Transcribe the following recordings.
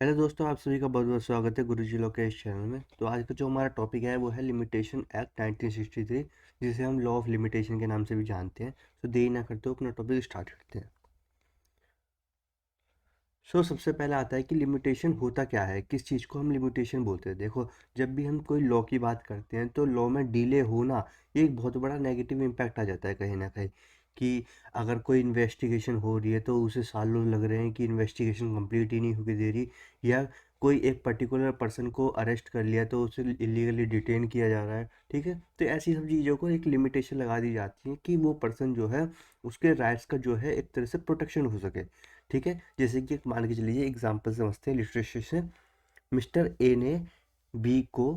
Hello दोस्तों, आप सभी का बहुत बहुत स्वागत है गुरुजी लोकेश चैनल में। तो आज का जो हमारा टॉपिक है वो है लिमिटेशन एक्ट 1963, जिसे हम लॉ ऑफ लिमिटेशन के नाम से भी जानते हैं। तो देरी ना करते हुए अपना टॉपिक स्टार्ट करते हैं। सबसे पहले आता है कि लिमिटेशन होता क्या है, किस चीज़ को हम लिमिटेशन बोलते हैं। देखो, जब भी हम कोई लॉ की बात करते हैं तो लॉ में डिले होना ये एक बहुत बड़ा नेगेटिव इम्पैक्ट आ जाता है कहीं ना कहीं। कि अगर कोई इन्वेस्टिगेशन हो रही है तो उसे सालों लग रहे हैं कि इन्वेस्टिगेशन कंप्लीट ही नहीं होगी दे रही, या कोई एक पर्टिकुलर पर्सन को अरेस्ट कर लिया तो उसे इलीगली डिटेन किया जा रहा है। ठीक है, तो ऐसी सब चीज़ों को एक लिमिटेशन लगा दी जाती है कि वो पर्सन जो है उसके राइट्स का जो है एक तरह से प्रोटेक्शन हो सके। ठीक है, जैसे कि मान के चलिए एग्जाम्पल समझते हैं लिटरेचर से। मिस्टर ए ने बी को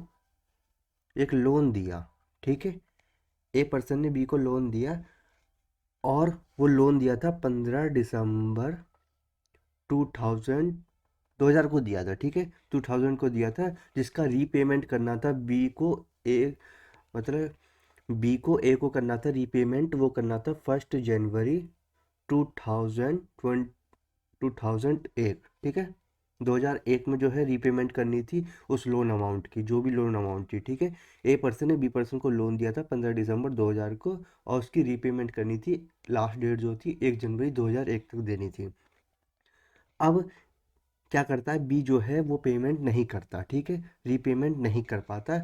एक लोन दिया। ठीक है, ए पर्सन ने बी को लोन दिया और वो लोन दिया था 15 दिसंबर 2000 2000 को दिया था। ठीक है, 2000 को दिया था, जिसका रीपेमेंट करना था बी को। ए मतलब बी को ए को करना था रीपेमेंट, वो करना था 1 जनवरी 2020 2001। ठीक है, 2001 में जो है रीपेमेंट करनी थी उस लोन अमाउंट की, जो भी लोन अमाउंट थी। ठीक है, ए पर्सन ने बी पर्सन को लोन दिया था 15 दिसंबर 2000 को, और उसकी रीपेमेंट करनी थी। लास्ट डेट जो थी 1 जनवरी 2001 तक देनी थी। अब क्या करता है बी जो है वो पेमेंट नहीं करता। ठीक है, रीपेमेंट नहीं कर पाता,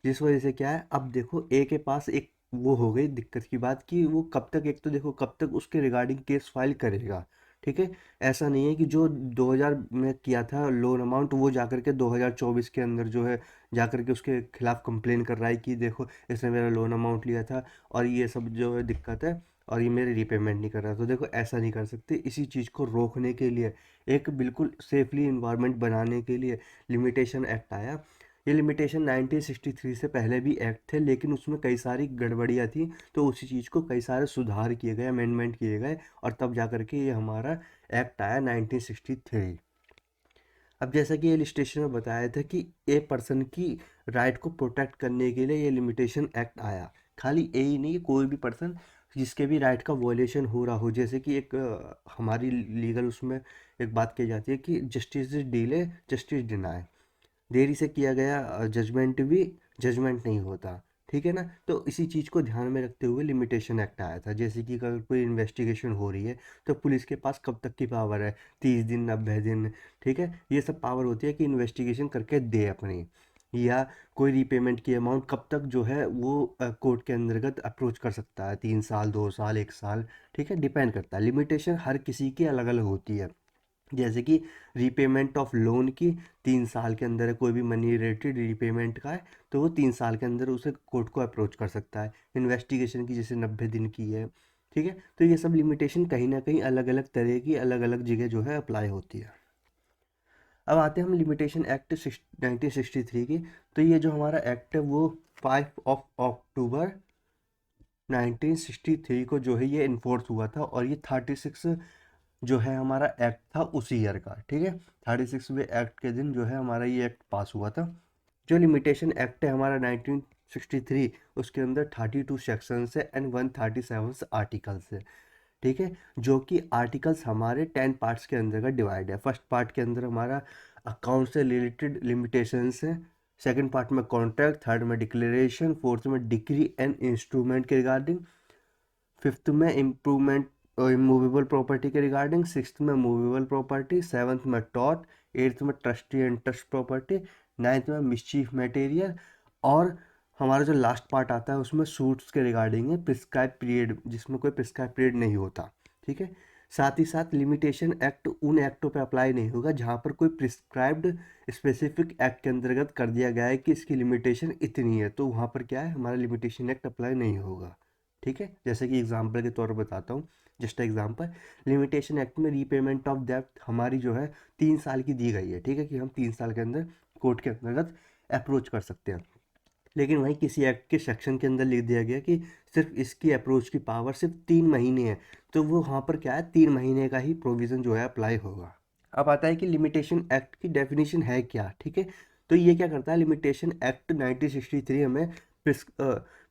जिस वजह से क्या है, अब देखो ए के पास एक वो हो गई दिक्कत की बात कि वो कब तक, एक तो देखो कब तक उसके रिगार्डिंग केस फाइल करेगा। ठीक है, ऐसा नहीं है कि जो 2000 में किया था लोन अमाउंट वो जाकर के 2024 के अंदर जो है जाकर के उसके खिलाफ कंप्लेन कर रहा है कि देखो इसने मेरा लोन अमाउंट लिया था और ये सब जो है दिक्कत है और ये मेरे रीपेमेंट नहीं कर रहा। तो देखो ऐसा नहीं कर सकते। इसी चीज़ को रोकने के लिए, एक बिल्कुल सेफली इन्वायरमेंट बनाने के लिए लिमिटेशन एक्ट आया। ये लिमिटेशन 1963 से पहले भी एक्ट थे, लेकिन उसमें कई सारी गड़बड़ियाँ थी, तो उसी चीज़ को कई सारे सुधार किए गए, अमेंडमेंट किए गए, और तब जा कर के ये हमारा एक्ट आया 1963। अब जैसा कि ये लिस्टेशन में बताया था कि ए पर्सन की राइट को प्रोटेक्ट करने के लिए ये लिमिटेशन एक्ट आया। खाली ए ही नहीं, कोई भी पर्सन जिसके भी राइट का वॉयलेशन हो रहा हो, जैसे कि एक हमारी लीगल उसमें एक बात कही जाती है कि जस्टिस डिले जस्टिस डिनाय। देरी से किया गया जजमेंट भी जजमेंट नहीं होता। ठीक है ना, तो इसी चीज़ को ध्यान में रखते हुए लिमिटेशन एक्ट आया था। जैसे कि अगर कोई इन्वेस्टिगेशन हो रही है तो पुलिस के पास कब तक की पावर है, 30 दिन, 90 दिन। ठीक है, ये सब पावर होती है कि इन्वेस्टिगेशन करके दे अपनी, या कोई रीपेमेंट की अमाउंट कब तक जो है वो कोर्ट के अंतर्गत अप्रोच कर सकता है, 3 साल, 2 साल, 1 साल। ठीक है, डिपेंड करता है, लिमिटेशन हर किसी की अलग अलग होती है। जैसे कि रीपेमेंट ऑफ लोन की 3 साल के अंदर है, कोई भी मनी रिलेटेड रीपेमेंट का है तो वो 3 साल के अंदर उसे कोर्ट को अप्रोच कर सकता है। इन्वेस्टिगेशन की जैसे 90 दिन की है। ठीक है, तो ये सब लिमिटेशन कहीं ना कहीं अलग अलग तरह की अलग अलग जगह जो है अप्लाई होती है। अब आते हैं हम लिमिटेशन एक्ट 1963 की। तो ये जो हमारा एक्ट है वो 5 अक्टूबर 1963 को जो है ये इन्फोर्स हुआ था, और ये 36 जो है हमारा एक्ट था उसी ईयर का। ठीक है, 36वें एक्ट के दिन जो है हमारा ये एक्ट पास हुआ था। जो लिमिटेशन एक्ट है हमारा 1963, उसके अंदर 32 सेक्शंस है एंड 137 आर्टिकल्स है। ठीक है, जो कि आर्टिकल्स हमारे 10 पार्ट्स के अंदर का डिवाइड है। फर्स्ट पार्ट के अंदर हमारा अकाउंट से रिलेटेड लिमिटेशंस है, सेकंड पार्ट में कॉन्ट्रैक्ट, थर्ड में डिक्लेरेशन, फोर्थ में डिक्री एंड इंस्ट्रूमेंट के रिगार्डिंग, फिफ्थ में इम्प्रूवमेंट इमूवेबल प्रॉपर्टी के रिगार्डिंग, सिक्स्थ में मूवेबल प्रॉपर्टी, सेवन्थ में टॉट, एट्थ में trustee and trust property, ninth में मिसचीफ मटेरियल, और हमारा जो लास्ट पार्ट आता है उसमें सूट्स के रिगार्डिंग है, प्रिस्क्राइब पीरियड, जिसमें कोई प्रिस्क्राइब पीरियड नहीं होता। ठीक है, साथ ही साथ लिमिटेशन एक्ट उन एक्टों पे अप्लाई नहीं होगा जहाँ पर कोई प्रिस्क्राइब्ड स्पेसिफिक एक्ट के अंतर्गत कर दिया गया है कि इसकी लिमिटेशन इतनी है, तो वहाँ पर क्या है, हमारा लिमिटेशन एक्ट अप्लाई नहीं होगा। ठीक है, जैसे कि एग्जांपल के तौर पर बताता हूँ, जस्ट एग्जांपल। लिमिटेशन एक्ट में रीपेमेंट ऑफ डेब्ट हमारी जो है 3 साल की दी गई है। ठीक है, कि हम 3 साल के अंदर कोर्ट के अंतर्गत अप्रोच कर सकते हैं। लेकिन वहीं किसी एक्ट के सेक्शन के अंदर लिख दिया गया कि सिर्फ इसकी अप्रोच की पावर सिर्फ 3 महीने है, तो वो वहाँ पर क्या है, 3 महीने का ही प्रोविज़न जो है अप्लाई होगा। अब आता है कि लिमिटेशन एक्ट की डेफिनेशन है क्या। ठीक है, तो ये क्या करता है, लिमिटेशन एक्ट 1963 हमें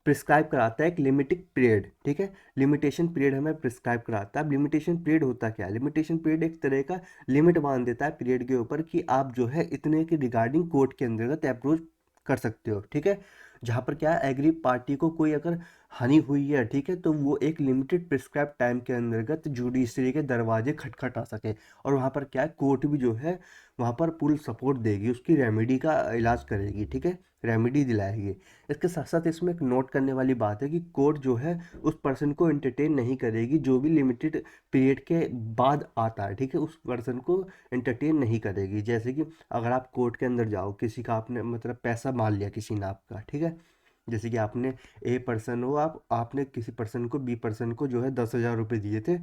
प्रिस्क्राइब कराता है एक लिमिटिंग पीरियड, ठीक है। लिमिटेशन पीरियड हमें प्रिस्क्राइब कराता है। अब लिमिटेशन पीरियड होता क्या है? लिमिटेशन पीरियड एक तरह का लिमिट बांध देता है पीरियड के ऊपर कि आप जो है इतने के रिगार्डिंग कोर्ट के अंतर्गत अप्रोच कर सकते हो, ठीक है। जहाँ पर क्या है, एग्री पार्टी को कोई अगर हानि हुई है, ठीक है, तो वो एक लिमिटेड प्रिस्क्राइब टाइम के अंतर्गत जुडिशरी के दरवाजे खटखटा सके। और वहाँ पर क्या है, कोर्ट भी जो है वहाँ पर फुल सपोर्ट देगी, उसकी रेमेडी का इलाज करेगी, ठीक है, रेमेडी दिलाएगी। इसके साथ साथ इसमें एक नोट करने वाली बात है कि कोर्ट जो है उस पर्सन को एंटरटेन नहीं करेगी जो भी लिमिटेड पीरियड के बाद आता है, ठीक है, उस पर्सन को एंटरटेन नहीं करेगी। जैसे कि अगर आप कोर्ट के अंदर जाओ, किसी का आपने मतलब पैसा मान लिया किसी ने आपका, ठीक है, जैसे कि आपने ए पर्सन हो, आपने किसी पर्सन को, बी पर्सन को जो है 10,000 रुपये दिए थे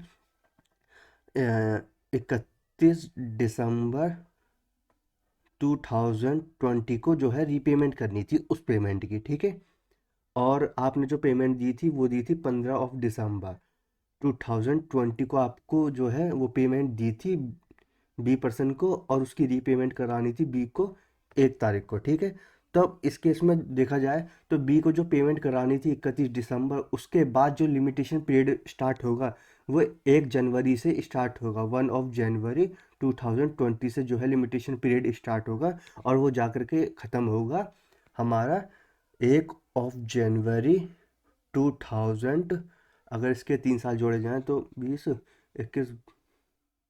31 दिसंबर 2020 को जो है रीपेमेंट करनी थी उस पेमेंट की, ठीक है। और आपने जो पेमेंट दी थी वो दी थी 15 दिसंबर 2020 को, आपको जो है वो पेमेंट दी थी बी पर्सन को, और उसकी रीपेमेंट करानी थी बी को 1 तारीख को, ठीक है। तब इस केस में देखा जाए तो बी को जो पेमेंट करानी थी 31 दिसंबर, उसके बाद जो लिमिटेशन पीरियड स्टार्ट होगा वो 1 जनवरी से स्टार्ट होगा। 1 जनवरी 2020 से जो है लिमिटेशन पीरियड स्टार्ट होगा और वो जाकर के ख़त्म होगा हमारा 1 जनवरी 2000। अगर इसके 3 साल जोड़े जाएं तो 20, 21,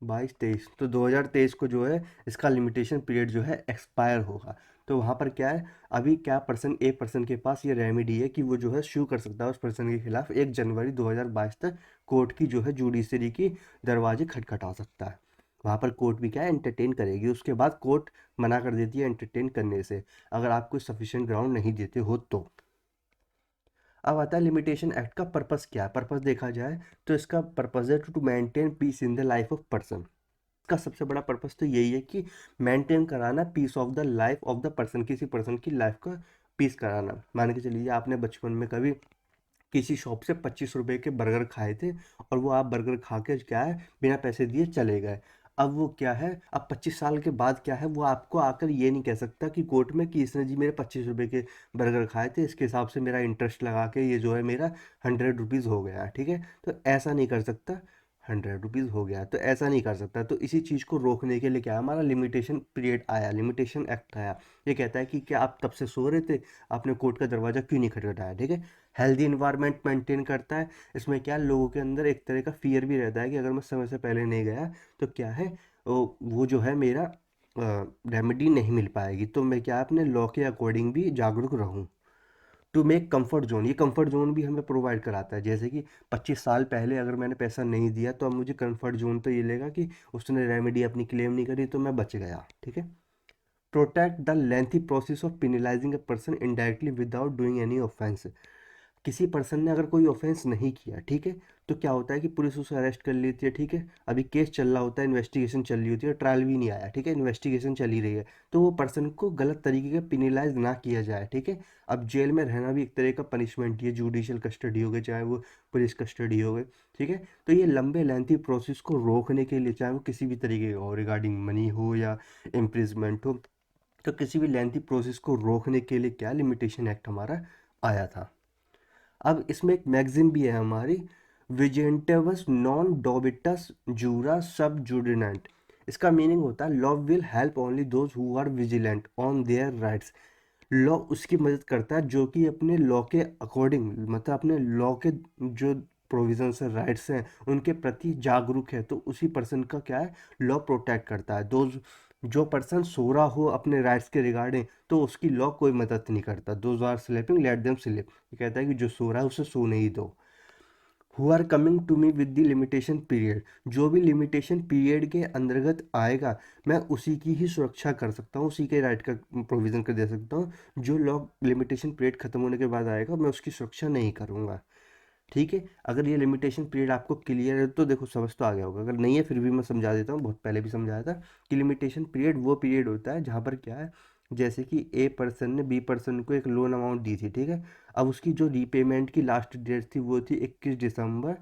22, 23, तो 2023 को जो है इसका लिमिटेशन पीरियड जो है एक्सपायर होगा। तो वहाँ पर क्या है, अभी क्या पर्सन ए पर्सन के पास ये रेमेडी है कि वो जो है शू कर सकता है उस पर्सन के खिलाफ 1 जनवरी 2022 तक कोर्ट की जो है जुडिशरी की दरवाजे खटखटा सकता है। वहाँ पर कोर्ट भी क्या है, एंटरटेन करेगी। उसके बाद कोर्ट मना कर देती है एंटरटेन करने से, अगर आप कोई सफिशिएंट ग्राउंड नहीं देते हो तो। अब आता है लिमिटेशन एक्ट का पर्पस क्या है। पर्पस देखा जाए तो इसका पर्पस है to maintain peace in the life of person. इसका सबसे बड़ा पर्पस तो यही है कि मेंटेन कराना peace of the life of the person, किसी पर्सन की लाइफ का पीस कराना। मान के चलिए आपने बचपन में कभी किसी शॉप से 25 रुपए के बर्गर खाए थे और वो आप बर्गर खा के क्या है बिना पैसे दिए चले गए। अब वो क्या है, अब 25 साल के बाद क्या है, वो आपको आकर ये नहीं कह सकता कि कोर्ट में कि इसने जी मेरे 25 रुपए के बर्गर खाए थे, इसके हिसाब से मेरा इंटरेस्ट लगा के ये जो है मेरा 100 रुपीज़ हो गया, ठीक है। तो ऐसा नहीं कर सकता, 100 रुपीज़ हो गया तो ऐसा नहीं कर सकता। तो इसी चीज़ को रोकने के लिए क्या है, हमारा लिमिटेशन पीरियड आया, लिमिटेशन एक्ट आया। ये कहता है कि क्या आप तब से सो रहे थे, आपने कोर्ट का दरवाज़ा क्यों नहीं खटखटाया, ठीक है। हेल्दी इन्वायरमेंट मेंटेन करता है। इसमें क्या लोगों के अंदर एक तरह का फियर भी रहता है कि अगर मैं समय से पहले नहीं गया तो क्या है वो जो है मेरा रेमेडी नहीं मिल पाएगी। तो मैं क्या अपने लॉ के अकॉर्डिंग भी जागरूक रहूं। टू मेक कंफर्ट जोन, ये कंफर्ट जोन भी हमें प्रोवाइड कराता है। जैसे कि 25 साल पहले अगर मैंने पैसा नहीं दिया तो अब मुझे कंफर्ट जोन तो ये लेगा कि उसने रेमेडी अपनी क्लेम नहीं करी तो मैं बच गया, ठीक है। Protect the lengthy process of penalising a person indirectly without doing any offence. किसी पर्सन ने अगर कोई ऑफेंस नहीं किया, ठीक है, तो क्या होता है कि पुलिस उसे अरेस्ट कर लेती है, ठीक है। अभी केस चल रहा होता है, इन्वेस्टिगेशन चल रही होती है, ट्रायल भी नहीं आया, ठीक है, इन्वेस्टिगेशन चली रही है, तो वो पर्सन को गलत तरीके का पिनलाइज ना किया जाए, ठीक है। अब जेल में रहना भी एक तरह का पनिशमेंट ही है, जुडिशियल कस्टडी हो गई चाहे वो पुलिस कस्टडी हो गई, ठीक है। तो ये लंबे लेंथी प्रोसेस को रोकने के लिए, चाहे वो किसी भी तरीके का हो, रिगार्डिंग मनी हो या इम्प्रिजमेंट हो, तो किसी भी लेंथी प्रोसेस को रोकने के लिए क्या लिमिटेशन एक्ट हमारा आया था। अब इसमें एक मैगजीन भी है हमारी, विजेंटेवस नॉन डोबिटस जूरा सब जुडिनेंट। इसका मीनिंग होता है law will help only those who are vigilant on their rights. Law उसकी मदद करता है जो कि अपने लॉ के अकॉर्डिंग, मतलब अपने लॉ के जो प्रोविजंस है, राइट्स हैं, उनके प्रति जागरूक है, तो उसी पर्सन का क्या है, लॉ प्रोटेक्ट करता है। दो जो पर्सन सो रहा हो अपने राइट्स के रिगार्डिंग तो उसकी लॉ कोई मदद नहीं करता। Those are sleeping let them sleep, ये कहता है कि जो सो रहा है उसे सोने ही दो। Who are coming to me with the limitation period, जो भी लिमिटेशन पीरियड के अंतर्गत आएगा मैं उसी की ही सुरक्षा कर सकता हूँ, उसी के राइट का प्रोविज़न कर दे सकता हूँ। जो लॉ लिमिटेशन पीरियड खत्म होने के बाद आएगा मैं उसकी सुरक्षा नहीं करूँगा, ठीक है। अगर ये लिमिटेशन पीरियड आपको क्लियर है तो देखो समझ तो आ गया होगा, अगर नहीं है फिर भी मैं समझा देता हूँ, बहुत पहले भी समझाया था कि लिमिटेशन पीरियड वो पीरियड होता है जहाँ पर क्या है, जैसे कि ए पर्सन ने बी पर्सन को एक लोन अमाउंट दी थी, ठीक है। अब उसकी जो रीपेमेंट की लास्ट डेट थी वो थी 21 दिसंबर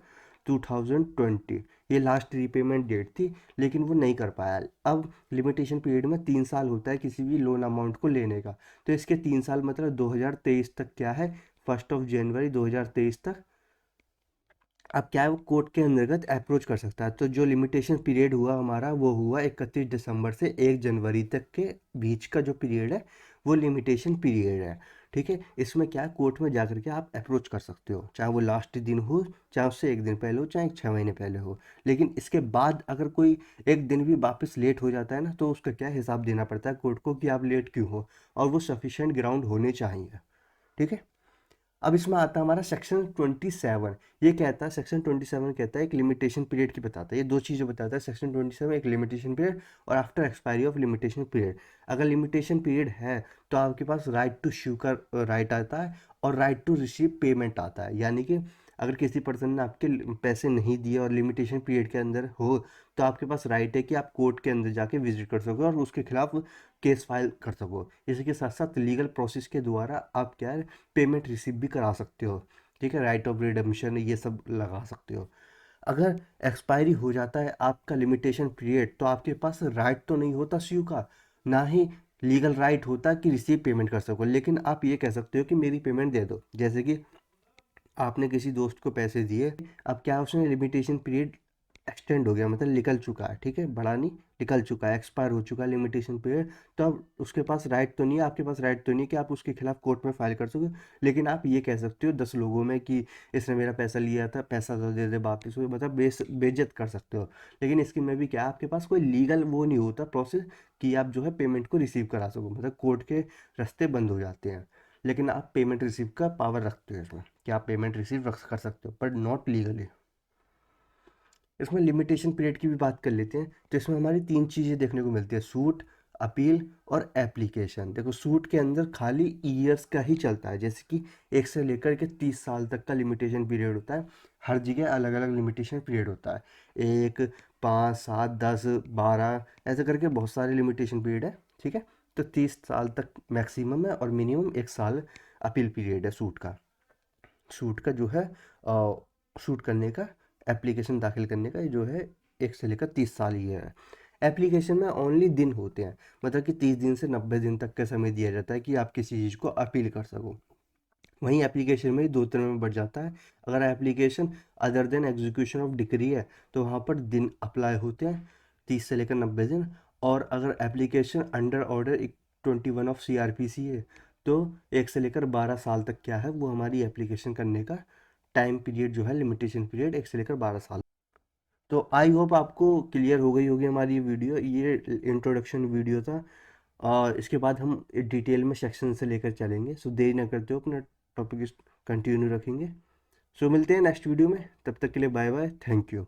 2020, ये लास्ट रीपेमेंट डेट थी, लेकिन वो नहीं कर पाया। अब लिमिटेशन पीरियड में 3 साल होता है किसी भी लोन अमाउंट को लेने का, तो इसके 3 साल मतलब 2023 तक क्या है, 1 जनवरी 2023 तक अब क्या है वो कोर्ट के अंतर्गत अप्रोच कर सकता है। तो जो लिमिटेशन पीरियड हुआ हमारा वो हुआ 31 दिसंबर से 1 जनवरी तक के बीच का जो पीरियड है वो लिमिटेशन पीरियड है। ठीक है, इसमें क्या है कोर्ट में जा करके आप अप्रोच कर सकते हो, चाहे वो लास्ट दिन हो, चाहे उससे एक दिन पहले हो, चाहे 6 महीने पहले हो। लेकिन इसके बाद अगर कोई एक दिन भी वापस लेट हो जाता है ना, तो उसका क्या हिसाब देना पड़ता है कोर्ट को कि आप लेट क्यों हो, और वो सफिशिएंट ग्राउंड होने चाहिए। ठीक है, अब इसमें आता है हमारा सेक्शन 27। ये कहता है, सेक्शन 27 कहता है एक लिमिटेशन पीरियड की बताता है, ये दो चीज़ें बताता है सेक्शन 27, एक लिमिटेशन पीरियड और after expiry of limitation period. अगर लिमिटेशन पीरियड है तो आपके पास राइट टू स्यू का राइट आता है और राइट टू रिसीव पेमेंट आता है। यानी कि अगर किसी पर्सन ने आपके पैसे नहीं दिए और लिमिटेशन पीरियड के अंदर हो, तो आपके पास राइट है कि आप कोर्ट के अंदर जाके विजिट कर सको और उसके खिलाफ केस फाइल कर सको। इसी के साथ साथ लीगल प्रोसेस के द्वारा आप क्या है पेमेंट रिसीव भी करा सकते हो। ठीक है, राइट ऑफ रिडेम्पशन ये सब लगा सकते हो। अगर एक्सपायरी हो जाता है आपका लिमिटेशन पीरियड, तो आपके पास राइट तो नहीं होता स्यू का, ना ही लीगल राइट होता कि रिसीव पेमेंट कर सको। लेकिन आप ये कह सकते हो कि मेरी पेमेंट दे दो। जैसे कि आपने किसी दोस्त को पैसे दिए, अब क्या है, उसने लिमिटेशन पीरियड एक्सटेंड हो गया, मतलब निकल चुका है। ठीक है, बड़ा नहीं, निकल चुका है, एक्सपायर हो चुका है लिमिटेशन पीरियड। तो अब उसके पास राइट तो नहीं है, आपके पास राइट तो नहीं कि आप उसके खिलाफ कोर्ट में फाइल कर सको। लेकिन आप ये कह सकते हो 10 लोगों में कि इसने मेरा पैसा लिया था, पैसा तो दे दे वापस, हो मतलब बेइज्जत कर सकते हो। लेकिन इसके में भी क्या है, आपके पास कोई लीगल वो नहीं होता प्रोसेस कि आप जो है पेमेंट को रिसीव करा सको, मतलब कोर्ट के रास्ते बंद हो जाते हैं। लेकिन आप पेमेंट रिसीव का पावर रखते हो इसमें, कि आप पेमेंट रिसीव रख कर सकते हो, बट नॉट लीगली। इसमें लिमिटेशन पीरियड की भी बात कर लेते हैं। तो इसमें हमारी तीन चीज़ें देखने को मिलती है, सूट, अपील और एप्लीकेशन। देखो सूट के अंदर खाली ईयर्स का ही चलता है, जैसे कि 1 से लेकर के 30 साल तक का लिमिटेशन पीरियड होता है। हर जगह अलग अलग लिमिटेशन पीरियड होता है, 1, 5, 7, 10, 12 ऐसे करके बहुत सारे लिमिटेशन पीरियड है। ठीक है, तो 30 साल तक मैक्सिमम है और मिनिमम 1 साल अपील पीरियड है सूट का। सूट का जो है सूट करने का, एप्लीकेशन दाखिल करने का जो है 1 से लेकर 30 साल ही है। एप्लीकेशन में ओनली दिन होते हैं, मतलब कि 30 दिन से 90 दिन तक का समय दिया जाता है कि आप किसी चीज़ को अपील कर सको। वहीं एप्लीकेशन में ही दो तरह में बढ़ जाता है। अगर application other than execution of decree है तो वहाँ पर दिन अप्लाई होते हैं, 30 से लेकर 90 दिन। और अगर application under order 21 of CRPC है तो 1 से लेकर 12 साल तक क्या है वो हमारी एप्लीकेशन करने का टाइम पीरियड जो है, लिमिटेशन पीरियड 1 से लेकर 12 साल। तो आई होप आपको क्लियर हो गई होगी हमारी ये वीडियो, ये इंट्रोडक्शन वीडियो था। और इसके बाद हम डिटेल में सेक्शन से लेकर चलेंगे। सो देरी ना करते हो, अपना टॉपिक कंटिन्यू रखेंगे। सो मिलते हैं नेक्स्ट वीडियो में, तब तक के लिए बाय बाय, थैंक यू।